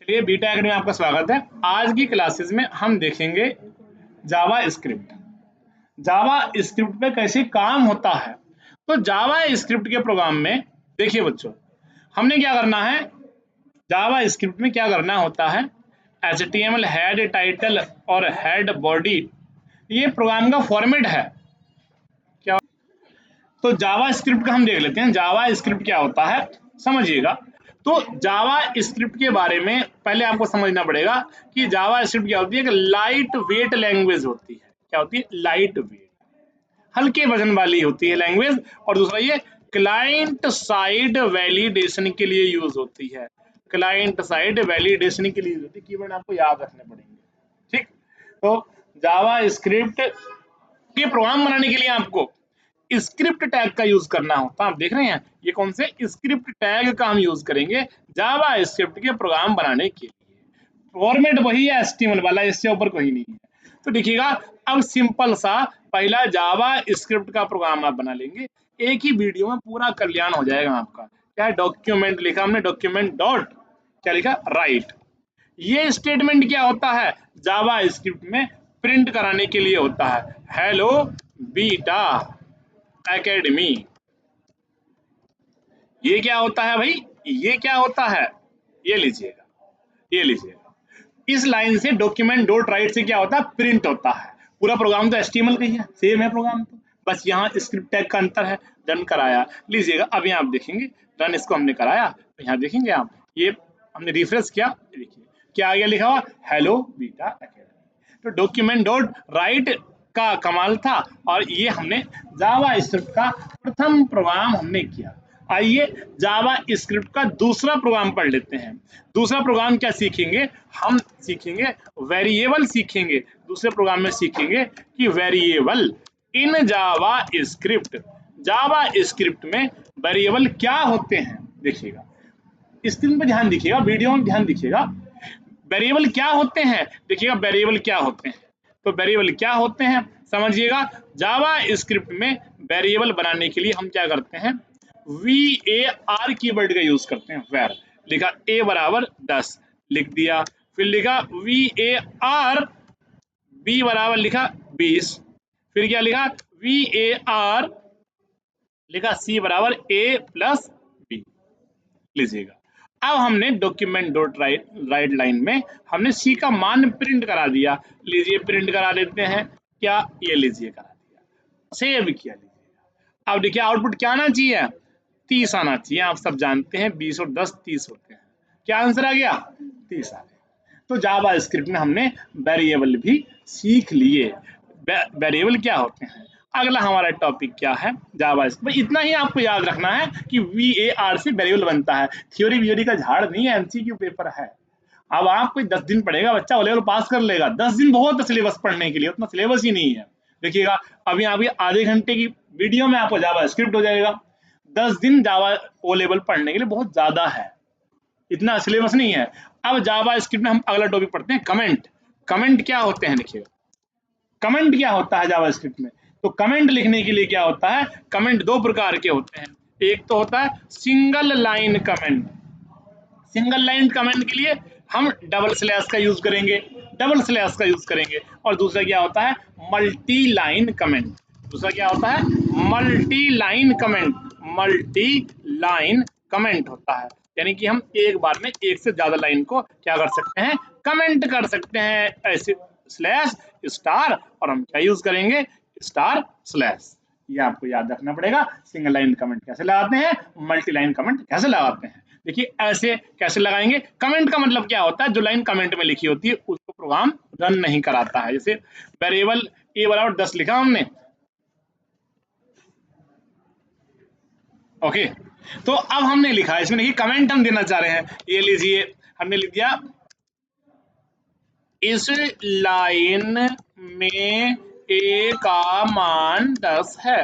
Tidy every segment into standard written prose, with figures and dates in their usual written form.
चलिए beta academy में आपका स्वागत है। आज की क्लासेस में हम देखेंगे जावा स्क्रिप्ट। जावा स्क्रिप्ट पे कैसे काम होता है। तो जावा स्क्रिप्ट के प्रोग्राम में देखिए बच्चों, हमने क्या करना है, जावा स्क्रिप्ट में क्या करना होता है, HTML हेड टाइटल और हेड बॉडी, ये प्रोग्राम का फॉर्मेट है। क्या तो जावा स्क्रिप्ट का हम देख लेते हैं। जावा स्क्रिप्ट क्या होता है समझिएगा। तो जावा स्क्रिप्ट के बारे में पहले आपको समझना पड़ेगा कि जावा स्क्रिप्ट क्या होती है। कि लाइट वेट लैंग्वेज होती है। क्या होती है? लाइट वेट, हल्के वजन वाली होती है लैंग्वेज। और दूसरा ये क्लाइंट साइड वैलिडेशन के लिए यूज होती है। क्लाइंट साइड वैलिडेशन के लिए होती है। कीवर्ड आपको याद रखने पड़ेंगे, ठीक। तो जावा स्क्रिप्ट के प्रोग्राम बनाने के लिए आपको स्क्रिप्ट टैग का यूज करना होता है। आप देख रहे हैं ये कौन से स्क्रिप्ट टैग का हम यूज करेंगे जावा स्क्रिप्ट के प्रोग्राम बनाने के लिए। फॉर्मेट वही है HTML वाला, इससे ऊपर कोई नहीं है। तो देखिएगा, अब सिंपल सा पहला जावा स्क्रिप्ट का प्रोग्राम आप बना लेंगे। एक ही वीडियो में पूरा कल्याण हो जाएगा आपका। क्या डॉक्यूमेंट लिखा हमने, डॉक्यूमेंट डॉट क्या लिखा, राइट। ये स्टेटमेंट क्या होता है, जावा स्क्रिप्ट में प्रिंट कराने के लिए होता है। Hello beta academy. ये क्या होता है भाई, ये क्या होता है, ये लीजिएगा, ये लीजिएगा। इस लाइन से डॉक्यूमेंट डॉट राइट से क्या होता है, प्रिंट होता है। पूरा प्रोग्राम तो HTML का ही है, सेम है प्रोग्राम, तो बस यहाँ स्क्रिप्ट टैग का अंतर है। रन कराया लीजिएगा। अब यहाँ आप देखेंगे, रन इसको हमने कराया तो यहाँ देखेंगे आप, ये हमने रिफ्रेश किया, देखिए क्या आ गया, लिखा हुआ हेलो बीटा एकेडमी। तो डॉक्यूमेंट डॉट राइट का कमाल था, और ये हमने जावा स्क्रिप्ट का प्रथम प्रोग्राम हमने किया। आइए जावा स्क्रिप्ट का दूसरा प्रोग्राम पढ़ लेते हैं। दूसरा प्रोग्राम क्या सीखेंगे, हम सीखेंगे वेरिएबल सीखेंगे। दूसरे प्रोग्राम में सीखेंगे कि variable in Java script, Java script में वेरिएबल क्या होते हैं। देखिएगा, स्क्रीन पे ध्यान दीजिएगा, वीडियो में ध्यान दीजिएगा। वेरिएबल क्या होते हैं, देखिएगा वेरिएबल क्या होते हैं। तो वेरिएबल क्या होते हैं समझिएगा। जावा स्क्रिप्ट में वेरिएबल बनाने के लिए हम क्या करते हैं, var कीवर्ड का यूज करते हैं। वेर लिखा a बराबर 10 लिख दिया, फिर लिखा var b बराबर लिखा 20, फिर क्या लिखा var लिखा c बराबर a प्लस b। लीजिएगा, अब हमने डॉक्यूमेंट डॉट राइट लाइन में हमने सी का मान प्रिंट करा दिया। लीजिए प्रिंट करा देते हैं, क्या, ये लीजिए करा दिया, सेव किया। लीजिएगा, अब देखिए आउटपुट क्या आना चाहिए, 30 आना चाहिए। आप सब जानते हैं 20 और 10 30 होते हैं। क्या आंसर आ गया, 30 आ गया। तो जावा स्क्रिप्ट में हमने वेरिएबल भी सीख लिए। वेरिएबल क्या होते हैं। अगला हमारा टॉपिक क्या है, जावा स्क्रिप्ट। इतना ही आपको याद रखना है कि var से वेरिएबल बनता है। थ्योरी व्योरी का झाड़ नहीं है, MCQ पेपर है। अब आप कोई 10 दिन पढ़ेगा बच्चा ओ लेवल पास कर लेगा। 10 दिन बहुत है सिलेबस पढ़ने के लिए, उतना सिलेबस ही नहीं है। देखिएगा, अभी अभी आधे घंटे की वीडियो में आपको जावा स्क्रिप्ट हो जाएगा। 10 दिन जावा ओ लेवल पढ़ने के लिए बहुत ज्यादा है, इतना सिलेबस नहीं है। अब जावा स्क्रिप्ट में हम अगला टॉपिक पढ़ते हैं, कमेंट। कमेंट क्या होते हैं, देखिएगा कमेंट क्या होता है जावा स्क्रिप्ट में। तो कमेंट लिखने के लिए क्या होता है, कमेंट दो प्रकार के होते हैं। एक तो होता है single line comment. Single line comment के लिए हम डबल स्लैश का यूज करेंगे, डबल स्लैश का यूज करेंगे। और दूसरा क्या होता है, मल्टी लाइन कमेंट। दूसरा क्या होता है, multi line comment. Multi line comment होता है, यानी कि हम एक बार में एक से ज्यादा लाइन को क्या कर सकते हैं, कमेंट कर सकते हैं। ऐसे स्लैश स्टार, और हम क्या यूज करेंगे, स्टार स्लैश। ये आपको याद रखना पड़ेगा। सिंगल लाइन कमेंट कैसे लगाते हैं, मल्टी लाइन कमेंट कैसे लगाते हैं। देखिए ऐसे कैसे लगाएंगे, कमेंट का मतलब क्या होता है, जो लाइन कमेंट में लिखी होती है उसको प्रोग्राम रन नहीं कराता है। जैसे वेरिएबल a बराबर 10 लिखा हमने, ओके। तो अब हमने लिखा, इसमें देखिए कमेंट हम देना चाह रहे हैं। ये लीजिए, हमने लिख दिया इस लाइन में a का मान 10 है।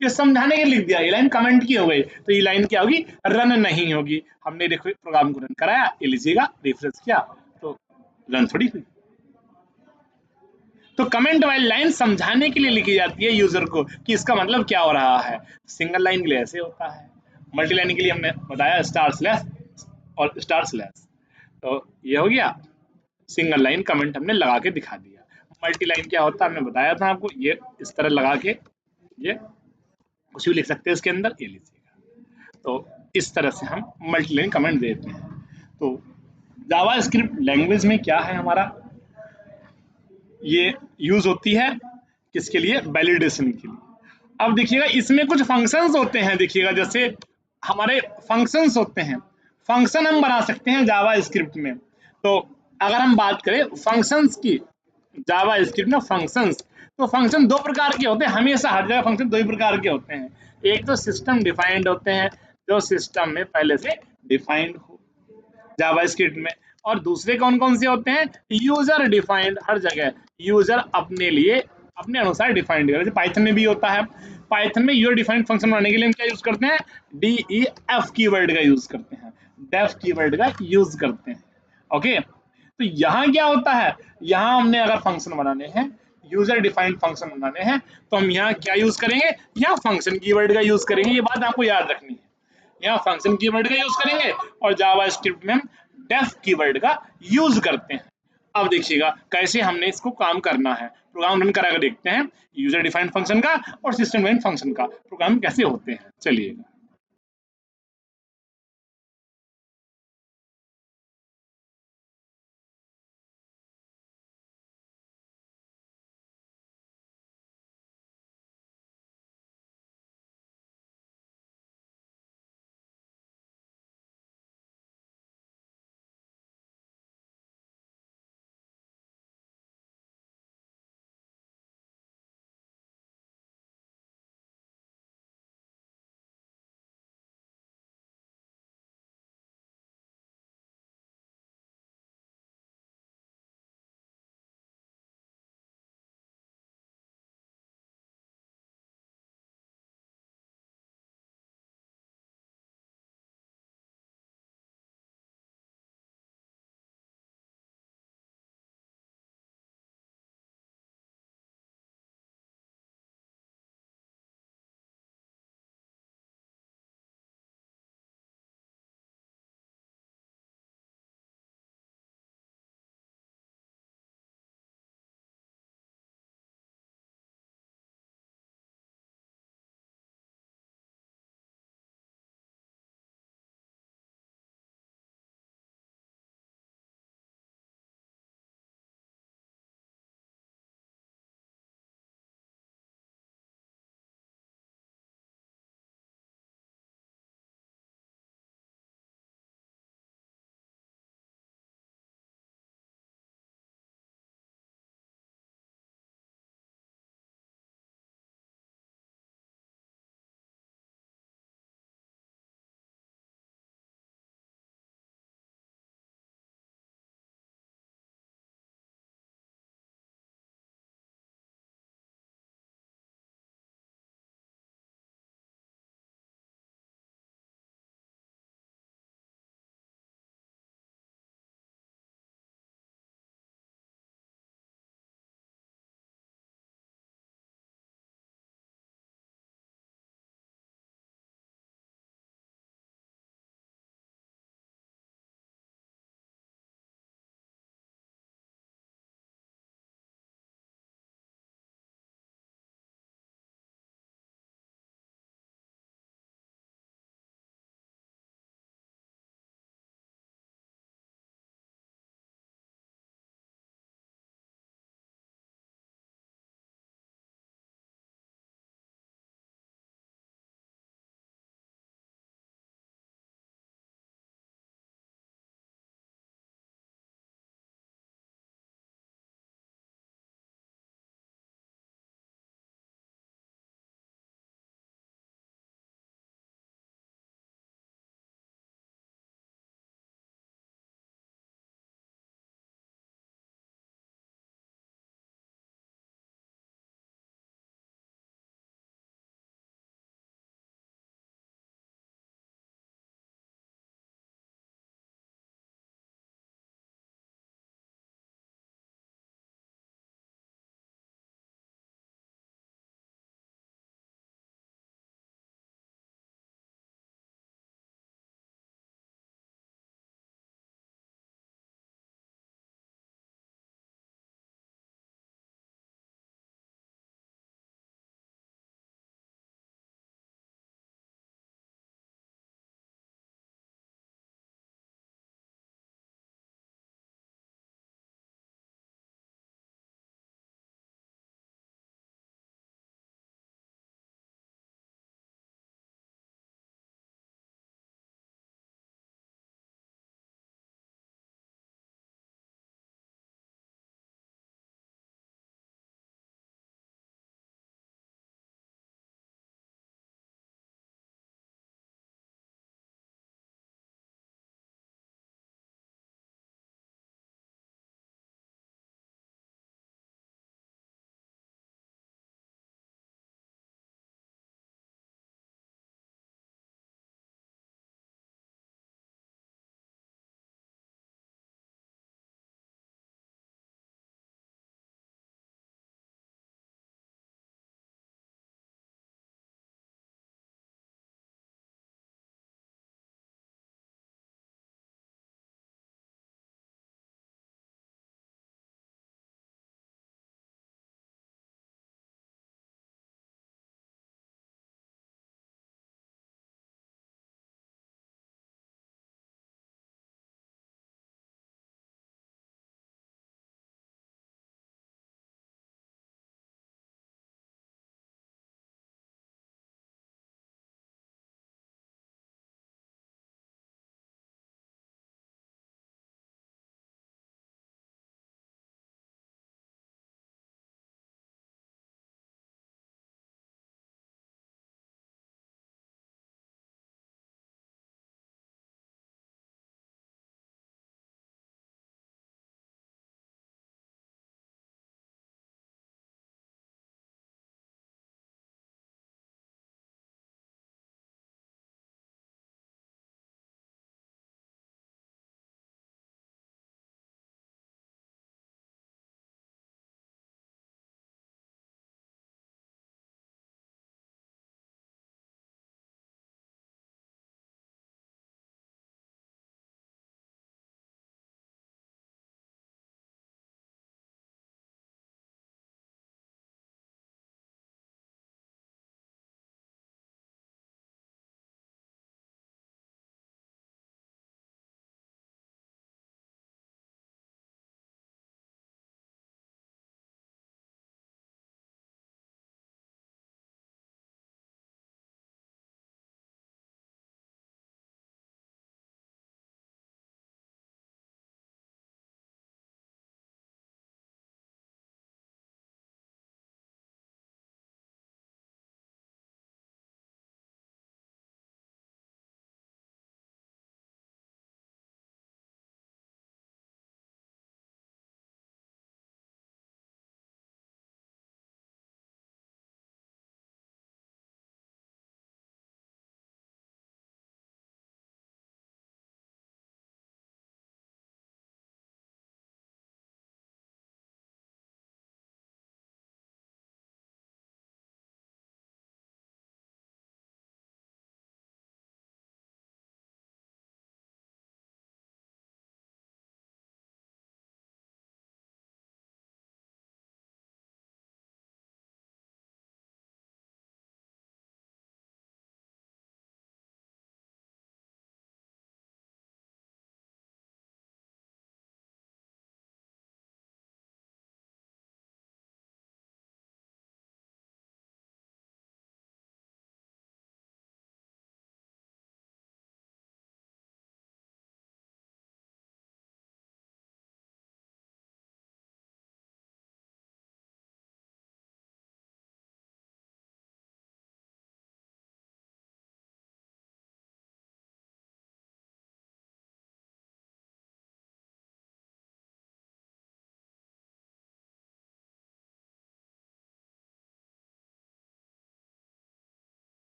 ये समझाने के लिए लिख दिया, ये लाइन कमेंट की हो गई, तो ये लाइन क्या होगी, रन नहीं होगी। हमने देखो प्रोग्राम को रन कराया, ये लीजिएगा रिफ्रेश किया तो रन थोड़ी हुई। तो कमेंट वाली लाइन समझाने के लिए लिखी जाती है यूजर को कि इसका मतलब क्या हो रहा है। सिंगल लाइन के लिए ऐसे होता है, मल्टी लाइन के लिए हमने बताया स्टार स्लैश और स्टार स्लैश। तो ये हो गया, सिंगल लाइन कमेंट हमने लगा के दिखा दिया। मल्टी लाइन क्या होता है हमने बताया था आपको, ये इस तरह लगा के ये कुछ भी लिख सकते हैं इसके अंदर, ये लीजिएगा। तो इस तरह से हम मल्टी लाइन कमेंट देते हैं। तो जावा स्क्रिप्ट लैंग्वेज में क्या है हमारा, ये यूज होती है किसके लिए, वैलिडेशन के लिए। अब देखिएगा इसमें कुछ फंक्शंस होते हैं, देखिएगा जैसे हमारे फंक्शंस होते हैं, फंक्शन हम बना सकते हैं जावा स्क्रिप्ट में। तो अगर हम बात करें फंक्शंस की, जावा स्क्रिप्ट में फंक्शंस, तो फंक्शन दो प्रकार के होते हैं, हमेशा हर जगह फंक्शन दो ही प्रकार के होते हैं। एक तो सिस्टम डिफाइंड होते हैं, जो सिस्टम में पहले से डिफाइंड हो जावा स्क्रिप्ट में, और दूसरे कौन कौन से होते हैं, यूजर डिफाइंड, हर जगह यूजर अपने लिए अपने अनुसार डिफाइंड करे, जैसे पाइथन में भी होता है। पाइथन में यूजर डिफाइंड फंक्शन बनाने के लिए हम क्या यूज करते हैं, DEF कीवर्ड का यूज करते हैं, डेफ कीवर्ड का यूज करते हैं। ओके, तो यहाँ क्या होता है, यहाँ हमने अगर फंक्शन बनाने हैं, यूजर डिफाइंड फंक्शन बनाने हैं, तो हम यहाँ क्या यूज करेंगे, यहाँ फंक्शन कीवर्ड का यूज करेंगे, ये बात आपको याद रखनी है। यहाँ फंक्शन कीवर्ड का यूज करेंगे और जावा स्क्रिप्ट में हम डेफ कीवर्ड का यूज करते हैं। अब देखिएगा कैसे हमने इसको काम करना है, प्रोग्राम रन करा कर देखते हैं यूजर डिफाइंड फंक्शन का और सिस्टम डिफाइंड फंक्शन का प्रोग्राम कैसे होते हैं। चलिएगा